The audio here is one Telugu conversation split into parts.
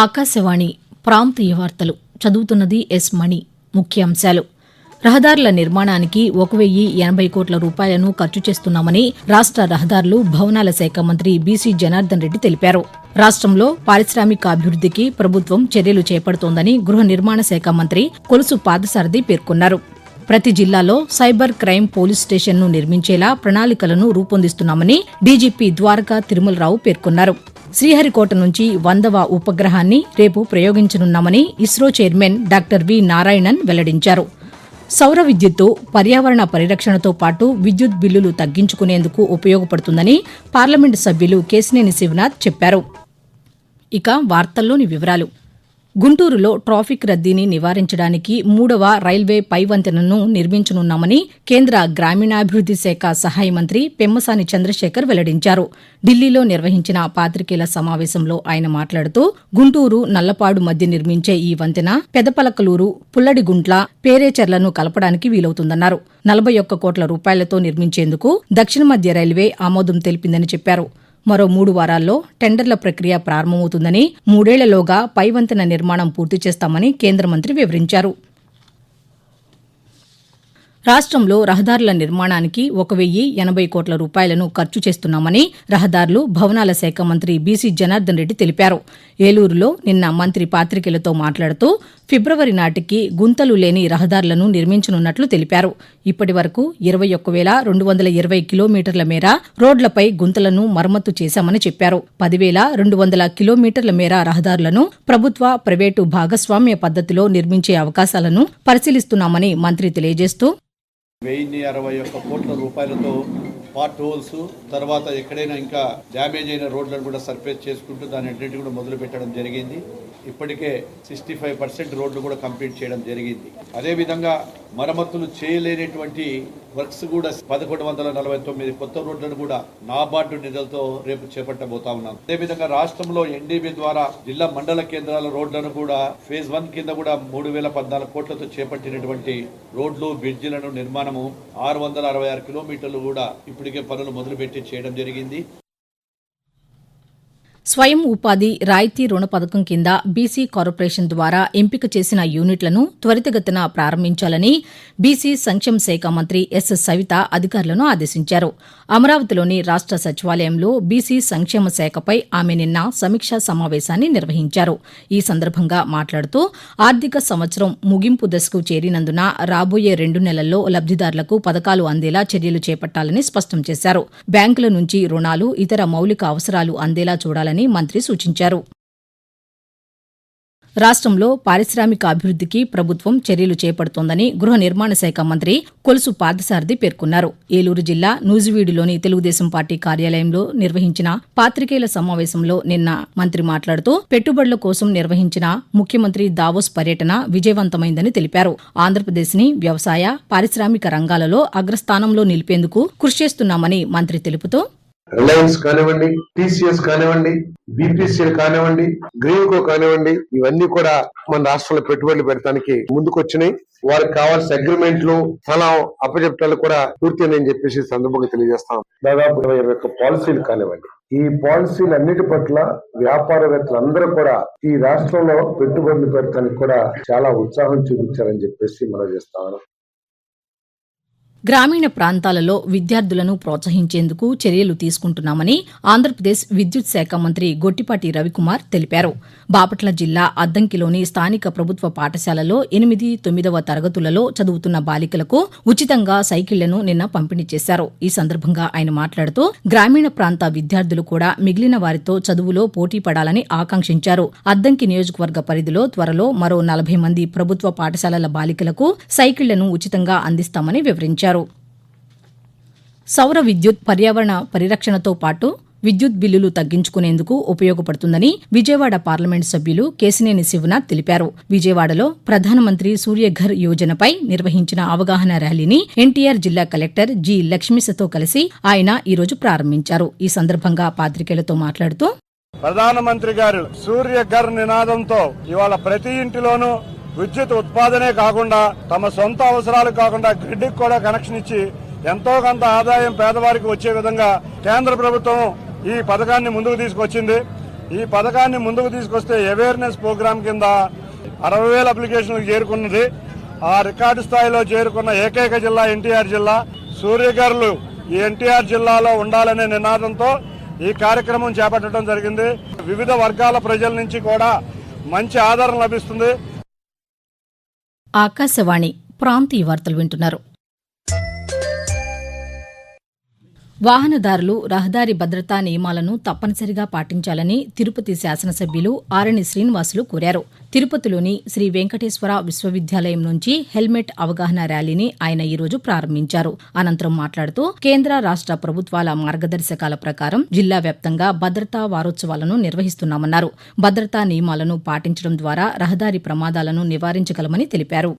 ఆకాశవాణి ప్రాంతీయ వార్తలు చదువుతున్నది ఎస్ మణి. ముఖ్యాంశాలు: రహదారుల నిర్మాణానికి 1,080 కోట్ల రూపాయలను ఖర్చు చేస్తున్నామని రాష్ట రహదారులు, భవనాల శాఖ మంత్రి బీసీ జనార్దన్ రెడ్డి తెలిపారు. రాష్టంలో పారిశ్రామికాభివృద్దికి ప్రభుత్వం చర్యలు చేపడుతోందని గృహ నిర్మాణ శాఖ మంత్రి కొలుసు పాదసారథి పేర్కొన్నారు. ప్రతి జిల్లాలో సైబర్ క్రైమ్ పోలీస్ స్టేషన్ను నిర్మించేలా ప్రణాళికలను రూపొందిస్తున్నామని డీజీపీ ద్వారకా తిరుమలరావు పేర్కొన్నారు. శ్రీహరికోట నుంచి 100వ ఉపగ్రహాన్ని రేపు ప్రయోగించనున్నామని ISRO chairman doctor V Narayanan వెల్లడించారు. సౌర విద్యుత్తు పర్యావరణ పరిరక్షణతో పాటు విద్యుత్ బిల్లులు తగ్గించుకునేందుకు ఉపయోగపడుతుందని పార్లమెంటు సభ్యులు కేశినేని శివనాథ్ చెప్పారు. ఇక వార్తల్లోని వివరాలు: గుంటూరులో ట్రాఫిక్ రద్దీని నివారించడానికి 3వ రైల్వే పై వంతెనను నిర్మించనున్నామని కేంద్ర గ్రామీణాభివృద్ది శాఖ సహాయ మంత్రి పెమ్మసాని చంద్రశేఖర్ వెల్లడించారు. ఢిల్లీలో నిర్వహించిన పాతికేయుల సమావేశంలో ఆయన మాట్లాడుతూ, గుంటూరు, నల్లపాడు మధ్య నిర్మించే ఈ వంతెన పెదపలకలూరు, పుల్లడిగుంట్ల, పేరేచెర్లను కలపడానికి వీలవుతుందన్నారు. 41 కోట్ల రూపాయలతో నిర్మించేందుకు దక్షిణ మధ్య రైల్వే ఆమోదం తెలిపిందని చెప్పారు. మరో 3 వారాల్లో టెండర్ల ప్రక్రియ ప్రారంభమవుతుందని, 3 ఏళ్లలోగా పై వంతెన నిర్మాణం పూర్తి చేస్తామని కేంద్ర మంత్రి వివరించారు. రాష్టంలో రహదారుల నిర్మాణానికి 1,080 కోట్ల రూపాయలను ఖర్చు చేస్తున్నామని రహదారులు, భవనాల శాఖ మంత్రి బీసీ జనార్దన్ రెడ్డి తెలిపారు. ఏలూరులో నిన్న మంత్రి పాతికేయులతో మాట్లాడుతూ, ఫిబ్రవరి నాటికి గుంతలు లేని రహదారులను నిర్మించనున్నట్లు తెలిపారు. ఇప్పటి వరకు 21,220 కిలోమీటర్ల మేర రోడ్లపై గుంతలను మరమ్మతు చేశామని చెప్పారు. 10,200 కిలోమీటర్ల మేర రహదారులను ప్రభుత్వ, ప్రైవేటు భాగస్వామ్య పద్దతిలో నిర్మించే అవకాశాలను పరిశీలిస్తున్నామని మంత్రి తెలియజేస్తూ, 1,061 కోట్ల రూపాయలతో పార్ట్ హోల్స్, తర్వాత ఎక్కడైనా ఇంకా డ్యామేజ్ అయిన రోడ్లను కూడా సర్ఫేస్ చేసుకుంటూ దాని అన్నింటి కూడా మొదలు పెట్టడం జరిగింది. ఇప్పటికే 65% రోడ్లు కూడా కంప్లీట్ చేయడం జరిగింది. అదేవిధంగా మరమ్మతులు చేయలేనటువంటి వర్క్స్ కూడా 1,149 కొత్త రోడ్లను కూడా నాబార్డు నిధులతో రేపు చేపట్టబోతా ఉన్నాం. అదేవిధంగా రాష్ట్రంలో ఎన్డీబీ ద్వారా జిల్లా మండల కేంద్రాల రోడ్లను కూడా ఫేజ్ 1 కింద కూడా 3,014 కోట్లతో చేపట్టినటువంటి రోడ్లు, బ్రిడ్జిలను నిర్మాణము 666 కిలోమీటర్లు కూడా ఇప్పటికే పనులు మొదలుపెట్టి చేయడం జరిగింది. స్వయం ఉపాధి రాయితీ రుణ పథకం కింద బీసీ కార్పొరేషన్ ద్వారా ఎంపిక చేసిన యూనిట్లను త్వరితగతిన ప్రారంభించాలని బీసీ సంక్షేమ శాఖ మంత్రి ఎస్ సవిత అధికారులను ఆదేశించారు. అమరావతిలోని రాష్ట సచివాలయంలో బీసీ సంక్షేమ శాఖపై ఆమె నిన్న సమీక్షా సమావేశాన్ని నిర్వహించారు. ఈ సందర్భంగా మాట్లాడుతూ, ఆర్థిక సంవత్సరం ముగింపు దశకు చేరినందున రాబోయే 2 నెలల్లో లబ్దిదారులకు పథకాలు అందేలా చర్యలు చేపట్టాలని స్పష్టం చేశారు. బ్యాంకుల నుంచి రుణాలు, ఇతర మౌలిక అవసరాలు అందేలా చూడాలని మంత్రి సూచించారు. రాష్టంలో పారిశ్రామికాభివృద్దికి ప్రభుత్వం చర్యలు చేపడుతోందని గృహ నిర్మాణ శాఖ మంత్రి కొలుసు పాదసారథి పేర్కొన్నారు. ఏలూరు జిల్లా నూజివీడులోని తెలుగుదేశం పార్టీ కార్యాలయంలో నిర్వహించిన పాతికేయుల సమావేశంలో నిన్న మంత్రి మాట్లాడుతూ, పెట్టుబడుల కోసం నిర్వహించిన ముఖ్యమంత్రి దావోస్ పర్యటన విజయవంతమైందని తెలిపారు. ఆంధ్రప్రదేశ్ని వ్యవసాయ, పారిశ్రామిక రంగాలలో అగ్రస్థానంలో నిలిపేందుకు కృషి చేస్తున్నామని మంత్రి తెలుపుతూ, రిలయన్స్ కానివ్వండి, టీసీఎస్ కానివ్వండి, బీపీసీఎల్ కానివ్వండి, గ్రీన్కో కానివ్వండి, ఇవన్నీ కూడా మన రాష్ట్రంలో పెట్టుబడులు పెడతానికి ముందుకొచ్చినాయి. వారికి కావాల్సిన అగ్రిమెంట్లు, స్థలం అప్పచెప్టాలు కూడా పూర్తయిందని చెప్పేసి సందర్భంగా తెలియజేస్తాం. దాదాపు 21 పాలసీలు కానివ్వండి, ఈ పాలసీలు అన్నిటి పట్ల వ్యాపారవేత్తలందరూ కూడా ఈ రాష్ట్రంలో పెట్టుబడులు పెడతానికి కూడా చాలా ఉత్సాహం చూపించారని చెప్పేసి మనం చేస్తాం. గ్రామీణ ప్రాంతాలలో విద్యార్థులను ప్రోత్సహించేందుకు చర్యలు తీసుకుంటున్నామని ఆంధ్రప్రదేశ్ విద్యుత్ శాఖ మంత్రి గొట్టిపాటి రవికుమార్ తెలిపారు. బాపట్ల జిల్లా అద్దంకిలోని స్థానిక ప్రభుత్వ పాఠశాలలో 8, 9వ తరగతులలో చదువుతున్న బాలికలకు ఉచితంగా సైకిళ్లను నిన్న పంపిణీ చేశారు. ఈ సందర్భంగా ఆయన మాట్లాడుతూ, గ్రామీణ ప్రాంత విద్యార్థులు కూడా మిగిలిన వారితో చదువులో పోటీ పడాలని ఆకాంక్షించారు. అద్దంకి నియోజకవర్గ పరిధిలో త్వరలో మరో 40 మంది ప్రభుత్వ పాఠశాలల బాలికలకు సైకిళ్లను ఉచితంగా అందిస్తామని వివరించారు. సౌర విద్యుత్ పర్యావరణ పరిరక్షణతో పాటు విద్యుత్ బిల్లులు తగ్గించుకునేందుకు ఉపయోగపడుతుందని విజయవాడ పార్లమెంటు సభ్యులు కేశినేని శివనాథ్ తెలిపారు. విజయవాడలో ప్రధానమంత్రి సూర్యఘర్ యోజనపై నిర్వహించిన అవగాహన ర్యాలీని ఎన్టీఆర్ జిల్లా కలెక్టర్ జి లక్ష్మీశతో కలిసి ఆయన ఈరోజు ప్రారంభించారు. ఈ సందర్భంగా పాతికేయులతో మాట్లాడుతూ, ప్రధానమంత్రి గారు సూర్యఘర్ నినాదంతో ఇవాళ ప్రతి ఇంటిలోనూ విద్యుత్ ఉత్పాదనే కాకుండా తమ సొంత అవసరాలు కాకుండా గ్రిడ్కి కూడా కనెక్షన్ ఇచ్చి ఎంతో కొంత ఆదాయం పేదవారికి వచ్చే విధంగా కేంద్ర ప్రభుత్వం ఈ పథకాన్ని ముందుకు తీసుకొచ్చింది. ఈ పథకాన్ని ముందుకు తీసుకొస్తే అవేర్నెస్ ప్రోగ్రాం కింద 60,000 అప్లికేషన్లకు చేరుకున్నది. ఆ రికార్డు స్థాయిలో చేరుకున్న ఏకైక జిల్లా ఎన్టీఆర్ జిల్లా. సూర్యగర్లు ఈ ఎన్టీఆర్ జిల్లాలో ఉండాలనే నినాదంతో ఈ కార్యక్రమం చేపట్టడం జరిగింది. వివిధ వర్గాల ప్రజల నుంచి కూడా మంచి ఆదరణ లభిస్తుంది. ఆకాశవాణి ప్రాంతీయ వార్తలు వింటున్నారు. వాహనదారులు రహదారి భద్రతా నియమాలను తప్పనిసరిగా పాటించాలని తిరుపతి శాసనసభ్యులు ఆరణి శ్రీనివాసులు కోరారు. తిరుపతిలోని శ్రీ వెంకటేశ్వర విశ్వవిద్యాలయం నుంచి హెల్మెట్ అవగాహన ర్యాలీని ఆయన ఈరోజు ప్రారంభించారు. అనంతరం మాట్లాడుతూ కేంద్ర రాష్ట ప్రభుత్వాల మార్గదర్శకాల ప్రకారం జిల్లా వ్యాప్తంగా భద్రతా వారోత్సవాలను నిర్వహిస్తున్నామన్నారు. భద్రతా నియమాలను పాటించడం ద్వారా రహదారి ప్రమాదాలను నివారించగలమని తెలిపారు.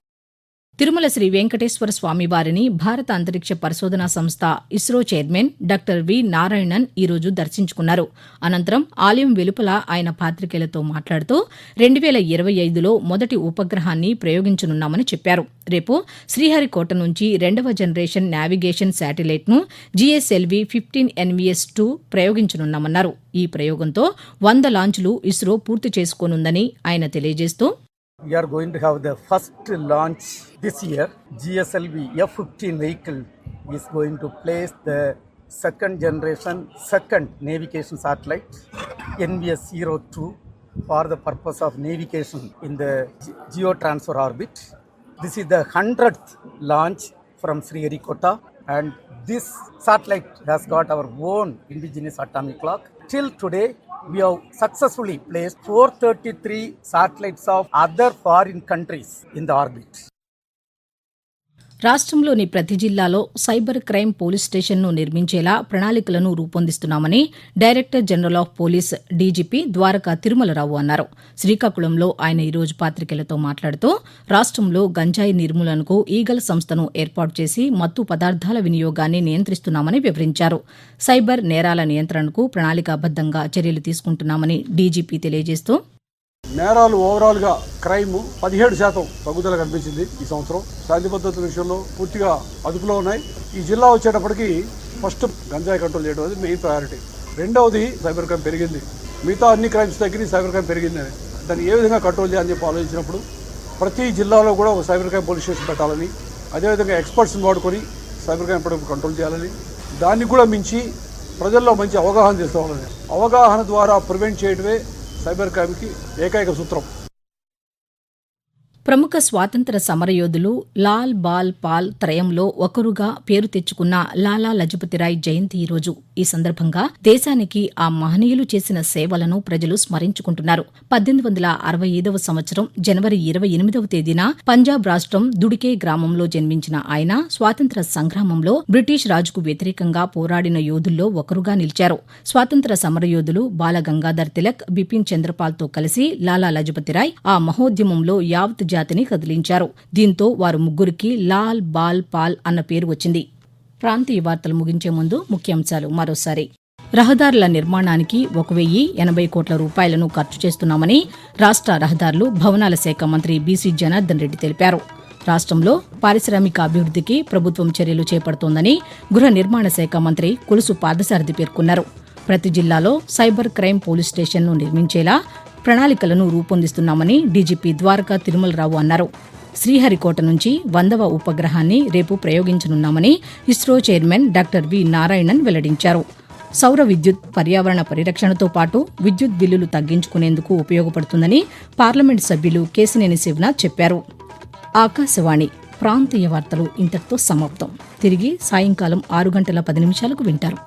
తిరుమల శ్రీ వెంకటేశ్వర స్వామివారిని భారత అంతరిక్ష పరిశోధనా సంస్థ ISRO chairman doctor V Narayanan ఈరోజు దర్శించుకున్నారు. అనంతరం ఆలయం వెలుపల ఆయన పాతికేయులతో మాట్లాడుతూ 2025లో మొదటి ఉపగ్రహాన్ని ప్రయోగించనున్నామని చెప్పారు. రేపు శ్రీహరికోట నుంచి 2వ జనరేషన్ నావిగేషన్ శాటిలైట్ను GSLV 15NVS-2 ప్రయోగించనున్నామన్నారు. ఈ ప్రయోగంతో 100 లాంచ్లు ఇస్రో పూర్తి చేసుకోనుందని ఆయన తెలియజేస్తూ We are going to have the first launch this year. GSLV F-15 vehicle is going to place the second generation, second navigation satellite, NVS-02, for the purpose of navigation in the geotransfer orbit. This is the 100th launch from Sriharikota, and this satellite has got our own indigenous atomic clock. Till today, we have successfully placed 433 satellites of other foreign countries in the orbit. రాష్ట్రంలోని ప్రతి జిల్లాలో సైబర్ క్రైమ్ పోలీస్ స్టేషన్ను నిర్మించేలా ప్రణాళికలను రూపొందిస్తున్నామని director general of police DGP Dwaraka Tirumala Rao అన్నారు. శ్రీకాకుళంలో ఆయన ఈరోజు పాతికేయులతో మాట్లాడుతూ రాష్ట్రంలో గంజాయి నిర్మూలనకు ఈగల్ సంస్థను ఏర్పాటు చేసి మత్తు పదార్థాల వినియోగాన్ని నియంత్రిస్తున్నామని వివరించారు. సైబర్ నేరాల నియంత్రణకు ప్రణాళికాబద్దంగా చర్యలు తీసుకుంటున్నామని డీజీపీ తెలియజేస్తూ నేరాలు ఓవరాల్ గా క్రైమ్ 17% తగ్గుదల కనిపించింది ఈ సంవత్సరం. శాంతి భద్రతల విషయంలో పూర్తిగా అదుపులో ఉన్నాయి. ఈ జిల్లా వచ్చేటప్పటికి ఫస్ట్ గంజాయి కంట్రోల్ చేయడం అది మెయిన్ ప్రయారిటీ. రెండవది సైబర్ క్రైమ్ పెరిగింది. మిగతా అన్ని క్రైమ్స్ దగ్గర సైబర్ క్రైమ్ పెరిగింది. దాన్ని ఏ విధంగా కంట్రోల్ చేయాలని చెప్పి ఆలోచించినప్పుడు ప్రతి జిల్లాలో కూడా ఒక సైబర్ క్రైమ్ పోలీస్ స్టేషన్ పెట్టాలని, అదేవిధంగా ఎక్స్పర్ట్స్ని వాడుకొని సైబర్ క్రైమ్ కంట్రోల్ చేయాలని, దాన్ని కూడా మించి ప్రజల్లో మంచి అవగాహన చేసుకోవాలని, అవగాహన ద్వారా ప్రివెంట్ చేయడమే సైబర్ క్రైమ్కి ఏకైక సూత్రం. ప్రముఖ స్వాతంత్ర సమరయోధులు లాల్ బాల్ పాల్ త్రయంలో ఒకరుగా పేరు తెచ్చుకున్న లాలా లజపతిరాయ్ జయంతి ఈరోజు. ఈ సందర్భంగా దేశానికి ఆ మహనీయులు చేసిన సేవలను ప్రజలు స్మరించుకుంటున్నారు. 1865వ సంవత్సరం జనవరి 28వ తేదీన పంజాబ్ రాష్ట్రం దుడికే గ్రామంలో జన్మించిన ఆయన స్వాతంత్ర సంగ్రామంలో బ్రిటిష్ రాజుకు వ్యతిరేకంగా పోరాడిన యోధుల్లో ఒకరుగా నిలిచారు. స్వాతంత్ర సమరయోధులు బాల గంగాధర్ తిలక్, బిపిన్ చంద్రపాల్తో కలిసి లాలా లజపతిరాయ్ ఆ మహోద్యమంలో యావత్ జాతిని కదిలించారు. దీంతో వారు ముగ్గురికి లాల్ బాల్ పాల్ అన్న పేరు వచ్చింది. ప్రాంతీయ వార్తలు ముగించే ముందు ముఖ్యాంశాలు మరోసారి. రహదారుల నిర్మాణానికి 1,080 కోట్ల రూపాయలను ఖర్చు చేస్తున్నామని రాష్ట్ర రహదారులు భవనాల శాఖ మంత్రి బీసీ జనార్దన్ రెడ్డి తెలిపారు. రాష్ట్రంలో పారిశ్రామిక అభివృద్ధికి ప్రభుత్వం చర్యలు చేపడుతోందని గృహ నిర్మాణ శాఖ మంత్రి కొలుసు పాదసారథి పేర్కొన్నారు. ప్రతి జిల్లాలో సైబర్ క్రైమ్ పోలీస్ స్టేషన్ను నిర్మించేలా ప్రణాళికలను రూపొందిస్తున్నామని డీజీపీ ద్వారకా తిరుమలరావు అన్నారు. శ్రీహరికోట నుంచి 100వ ఉపగ్రహాన్ని రేపు ప్రయోగించనున్నామని ISRO chairman doctor V Narayanan వెల్లడించారు. సౌర విద్యుత్ పర్యావరణ పరిరక్షణతో పాటు విద్యుత్ బిల్లులు తగ్గించుకునేందుకు ఉపయోగపడుతుందని పార్లమెంటు సభ్యులు కేశినేని శివనాథ్ చెప్పారు. ఆకాశవాణి ప్రాంతీయ వార్తలు ఇంతటితో సమాప్తం. తిరిగి సాయంకాలం 6 గంటల 10 నిమిషాలకు వింటారు.